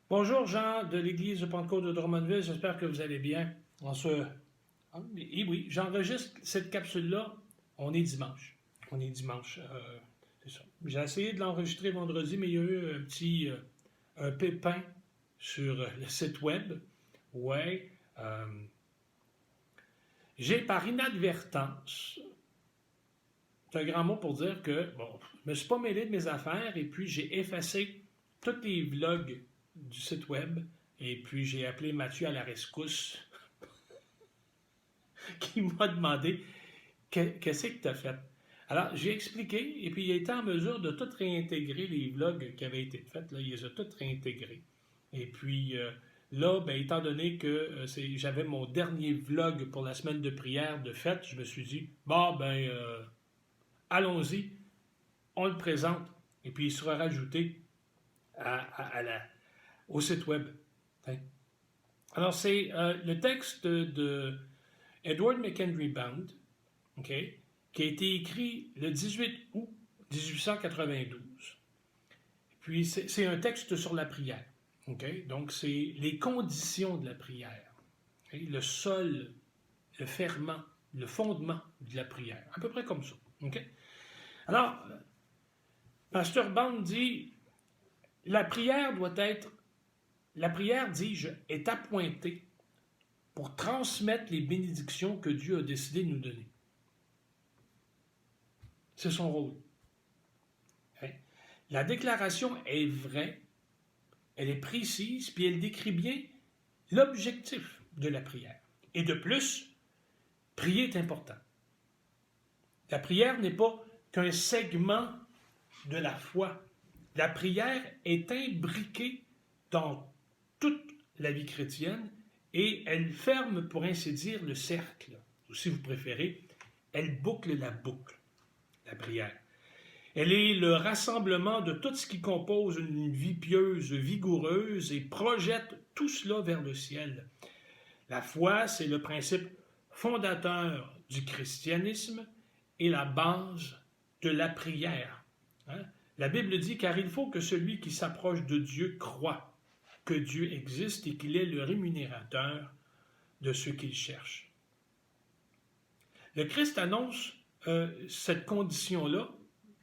Bonjour Jean de l'Église de Pentecôte de Drummondville, j'espère que vous allez bien. Et oui, j'enregistre cette capsule-là, on est dimanche. On est dimanche, c'est ça. J'ai essayé de l'enregistrer vendredi, mais il y a eu un petit un pépin sur le site web. Ouais. J'ai par inadvertance, c'est un grand mot pour dire que, bon, je me suis pas mêlé de mes affaires et puis j'ai effacé tous les vlogs du site web et puis j'ai appelé Mathieu à la rescousse qui m'a demandé qu'est-ce que tu as fait. Alors, j'ai expliqué et puis il a été en mesure de tout réintégrer les vlogs qui avaient été faits. Là, il les a tous réintégrés. Et puis là, ben, étant donné que j'avais mon dernier vlog pour la semaine de prière de fête, je me suis dit, bon, ben, allons-y, on le présente et puis il sera rajouté au site web. Alors, c'est le texte de Edward McHenry Band, okay, qui a été écrit le 18 août 1892. Puis, c'est un texte sur la prière. Okay? Donc, c'est les conditions de la prière. Okay? Le sol, le ferment, le fondement de la prière. À peu près comme ça. Okay? Alors, Pasteur Band dit, la prière, dis-je, est appointée pour transmettre les bénédictions que Dieu a décidé de nous donner. C'est son rôle. Hein? La déclaration est vraie, elle est précise, puis elle décrit bien l'objectif de la prière. Et de plus, prier est important. La prière n'est pas qu'un segment de la foi. La prière est imbriquée dans toute la vie chrétienne et elle ferme, pour ainsi dire, le cercle. Ou si vous préférez, elle boucle la boucle, la prière. Elle est le rassemblement de tout ce qui compose une vie pieuse, vigoureuse et projette tout cela vers le ciel. La foi, c'est le principe fondateur du christianisme et la base de la prière. Hein? La Bible dit, car il faut que celui qui s'approche de Dieu croie que Dieu existe et qu'il est le rémunérateur de ceux qu'il cherche. Le Christ annonce cette condition-là,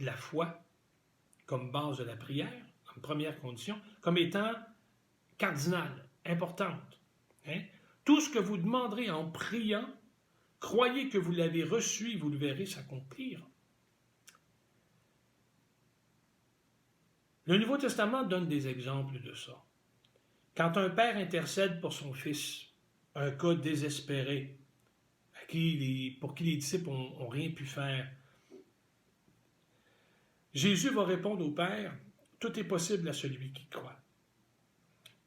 la foi, comme base de la prière, comme première condition, comme étant cardinale, importante. Hein? Tout ce que vous demanderez en priant, croyez que vous l'avez reçu et vous le verrez s'accomplir. Le Nouveau Testament donne des exemples de ça. Quand un père intercède pour son fils, un cas désespéré, pour qui les disciples n'ont rien pu faire, Jésus va répondre au Père, tout est possible à celui qui croit.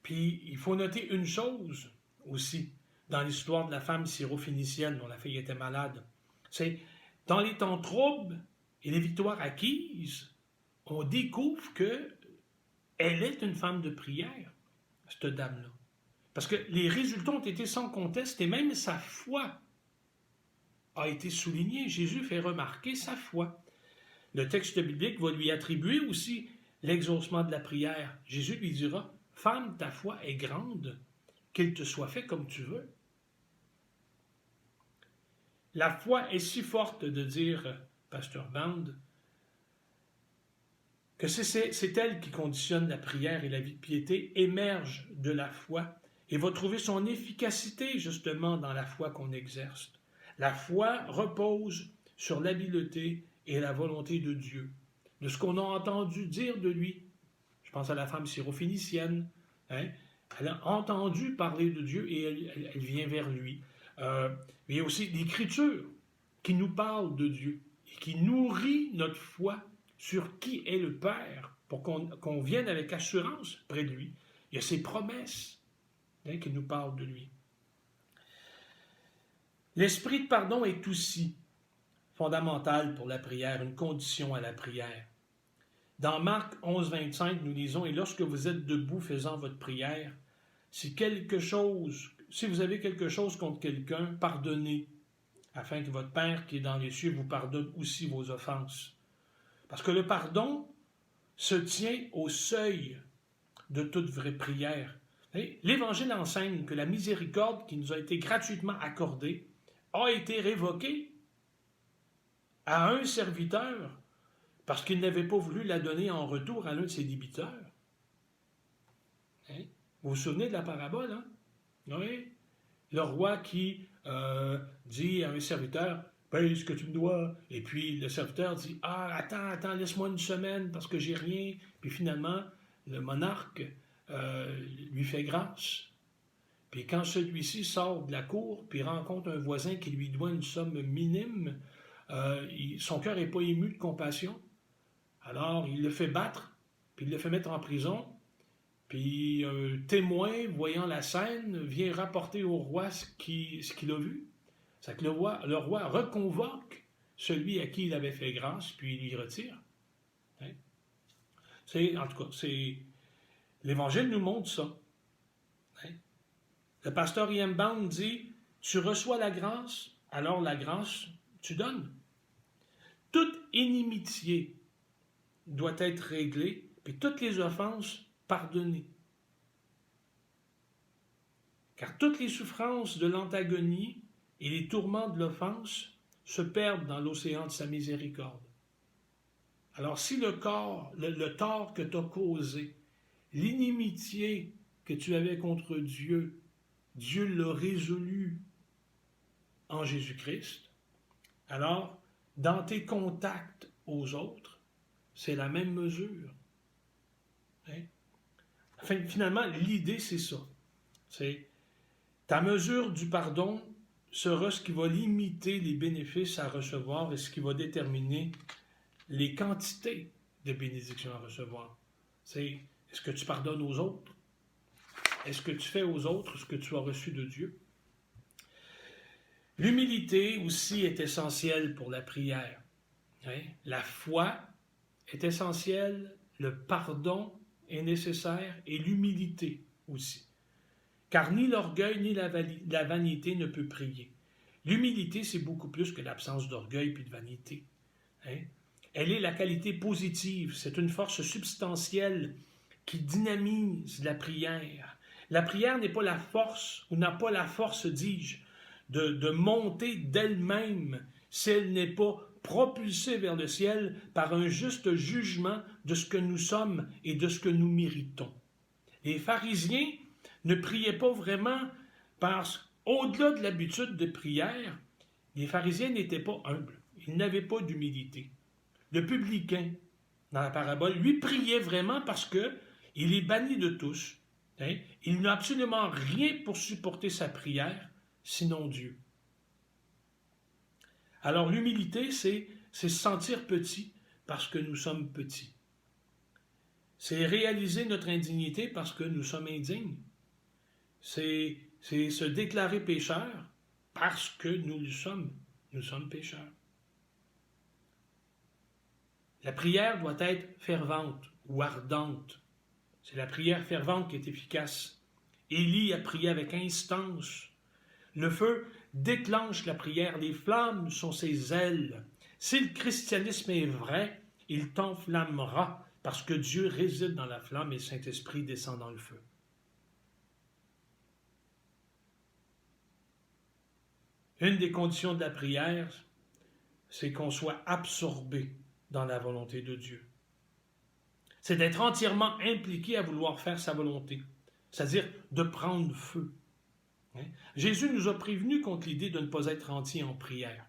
Puis, il faut noter une chose aussi dans l'histoire de la femme syrophénicienne dont la fille était malade. C'est dans les temps troubles et les victoires acquises, on découvre qu'elle est une femme de prière, cette dame-là. Parce que les résultats ont été sans conteste et même sa foi a été soulignée. Jésus fait remarquer sa foi. Le texte biblique va lui attribuer aussi l'exaucement de la prière. Jésus lui dira, « Femme, ta foi est grande, qu'il te soit fait comme tu veux. » La foi est si forte de dire, Pasteur Band, que c'est elle qui conditionne la prière et la vie de piété, émerge de la foi et va trouver son efficacité justement dans la foi qu'on exerce. La foi repose sur l'habileté et la volonté de Dieu, de ce qu'on a entendu dire de lui. Je pense à la femme syrophénicienne. Hein? Elle a entendu parler de Dieu et elle vient vers lui. Mais il y a aussi l'Écriture qui nous parle de Dieu et qui nourrit notre foi sur qui est le Père pour qu'on vienne avec assurance près de lui. Il y a ses promesses qui nous parlent de lui. L'esprit de pardon est aussi fondamental pour la prière, une condition à la prière. Dans Marc 11, 25, nous lisons, « Et lorsque vous êtes debout faisant votre prière, si vous avez quelque chose contre quelqu'un, pardonnez, afin que votre Père qui est dans les cieux vous pardonne aussi vos offenses. » Parce que le pardon se tient au seuil de toute vraie prière. L'Évangile enseigne que la miséricorde qui nous a été gratuitement accordée a été révoquée à un serviteur parce qu'il n'avait pas voulu la donner en retour à l'un de ses débiteurs. Vous vous souvenez de la parabole, hein? Oui. Le roi qui dit à un serviteur, « Paye ce que tu me dois. » Et puis le serviteur dit, « Ah, attends, laisse-moi une semaine parce que j'ai rien. » Puis finalement, le monarque lui fait grâce. Puis quand celui-ci sort de la cour, puis rencontre un voisin qui lui doit une somme minime, son cœur n'est pas ému de compassion. Alors, il le fait battre, puis il le fait mettre en prison. Puis un témoin, voyant la scène, vient rapporter au roi ce qu'il a vu. C'est que le roi reconvoque celui à qui il avait fait grâce, puis il lui retire. Hein? En tout cas, l'Évangile nous montre ça. Hein? Le pasteur Ian Bound dit, « Tu reçois la grâce, alors la grâce, tu donnes. » Toute inimitié doit être réglée, puis toutes les offenses pardonnées. Car toutes les souffrances de l'antagonie et les tourments de l'offense se perdent dans l'océan de sa miséricorde. Alors si le tort que tu as causé, l'inimitié que tu avais contre Dieu, Dieu l'a résolu en Jésus-Christ, alors dans tes contacts aux autres, c'est la même mesure. Hein? Enfin, finalement, l'idée, c'est ça. C'est ta mesure du pardon sera ce qui va limiter les bénéfices à recevoir et ce qui va déterminer les quantités de bénédictions à recevoir. C'est est-ce que tu pardonnes aux autres? Est-ce que tu fais aux autres ce que tu as reçu de Dieu? L'humilité aussi est essentielle pour la prière. Hein? La foi est essentielle, le pardon est nécessaire et l'humilité aussi. Car ni l'orgueil ni la vanité ne peut prier. L'humilité, c'est beaucoup plus que l'absence d'orgueil puis de vanité. Hein? Elle est la qualité positive, c'est une force substantielle qui dynamise la prière. La prière n'est pas la force, ou n'a pas la force, dis-je, de monter d'elle-même si elle n'est pas propulsée vers le ciel par un juste jugement de ce que nous sommes et de ce que nous méritons. Les pharisiens ne priaient pas vraiment parce qu'au-delà de l'habitude de prière, les pharisiens n'étaient pas humbles, ils n'avaient pas d'humilité. Le publicain, dans la parabole, lui priait vraiment parce qu'il est banni de tous. Hein? Il n'a absolument rien pour supporter sa prière, sinon Dieu. Alors l'humilité, c'est se sentir petit parce que nous sommes petits. C'est réaliser notre indignité parce que nous sommes indignes. C'est se déclarer pécheur parce que nous le sommes. Nous sommes pécheurs. La prière doit être fervente ou ardente. C'est la prière fervente qui est efficace. Élie a prié avec instance. Le feu déclenche la prière. Les flammes sont ses ailes. Si le christianisme est vrai, il t'enflammera parce que Dieu réside dans la flamme et le Saint-Esprit descend dans le feu. Une des conditions de la prière, c'est qu'on soit absorbé dans la volonté de Dieu. C'est d'être entièrement impliqué à vouloir faire sa volonté, c'est-à-dire de prendre feu. Hein? Jésus nous a prévenus contre l'idée de ne pas être entier en prière.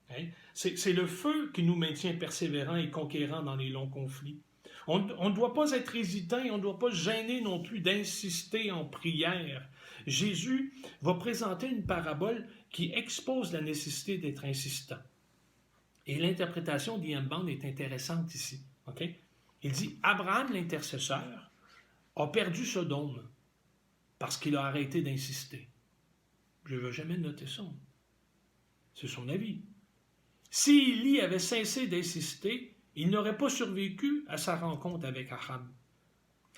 Hein? C'est le feu qui nous maintient persévérants et conquérants dans les longs conflits. On ne doit pas être hésitant et on ne doit pas se gêner non plus d'insister en prière. Jésus va présenter une parabole qui expose la nécessité d'être insistant. Et l'interprétation d'Ian Bound est intéressante ici. Okay? Il dit « Abraham, l'intercesseur, a perdu Sodome parce qu'il a arrêté d'insister. » Je ne veux jamais noter ça. C'est son avis. Si Élie avait cessé d'insister, il n'aurait pas survécu à sa rencontre avec Achab.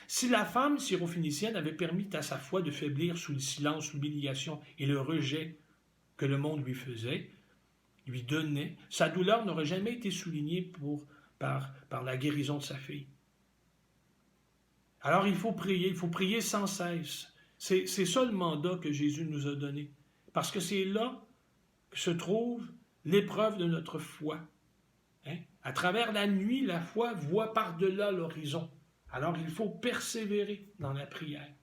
Si la femme syrophénicienne avait permis à sa foi de faiblir sous le silence, l'humiliation et le rejet que le monde lui faisait, lui donnait, sa douleur n'aurait jamais été soulignée par la guérison de sa fille. Alors il faut prier sans cesse. C'est ça le mandat que Jésus nous a donné. Parce que c'est là que se trouve l'épreuve de notre foi. Hein? À travers la nuit, la foi voit par-delà l'horizon. Alors il faut persévérer dans la prière.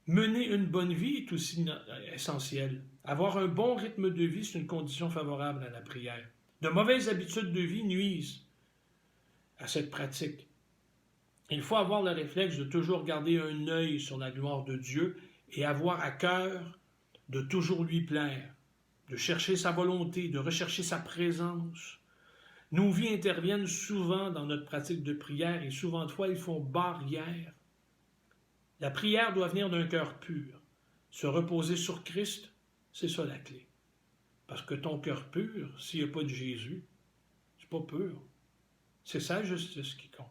Mener une bonne vie est aussi essentiel. Avoir un bon rythme de vie, c'est une condition favorable à la prière. De mauvaises habitudes de vie nuisent à cette pratique. Il faut avoir le réflexe de toujours garder un œil sur la gloire de Dieu et avoir à cœur de toujours lui plaire, de chercher sa volonté, de rechercher sa présence. Nos vies interviennent souvent dans notre pratique de prière et souvent de fois, ils font barrière. La prière doit venir d'un cœur pur. Se reposer sur Christ, c'est ça la clé. Parce que ton cœur pur, s'il n'y a pas de Jésus, c'est pas pur. C'est sa justice qui compte.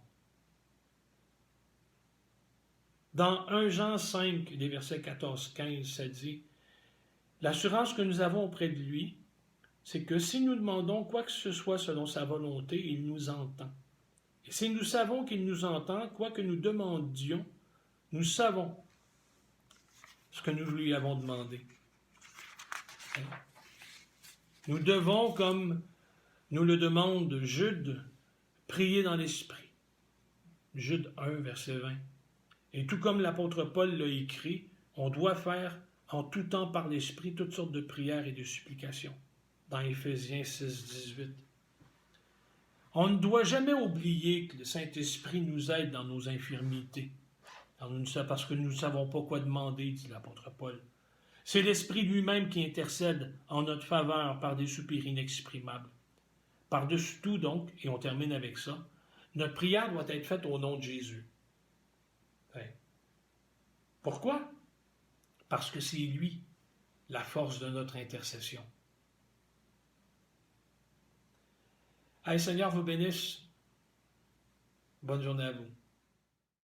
Dans 1 Jean 5, les versets 14-15, ça dit « L'assurance que nous avons auprès de lui, c'est que si nous demandons quoi que ce soit selon sa volonté, il nous entend. Et si nous savons qu'il nous entend, quoi que nous demandions, nous savons ce que nous lui avons demandé. » Nous devons, comme nous le demande Jude, prier dans l'Esprit. Jude 1, verset 20. Et tout comme l'apôtre Paul l'a écrit, on doit faire en tout temps par l'Esprit toutes sortes de prières et de supplications. Dans Éphésiens 6, 18. On ne doit jamais oublier que le Saint-Esprit nous aide dans nos infirmités, parce que nous ne savons pas quoi demander, dit l'apôtre Paul. C'est l'Esprit lui-même qui intercède en notre faveur par des soupirs inexprimables. Par-dessus tout, donc, et on termine avec ça, notre prière doit être faite au nom de Jésus. Pourquoi? Parce que c'est lui, la force de notre intercession. Allez, Seigneur vous bénisse. Bonne journée à vous.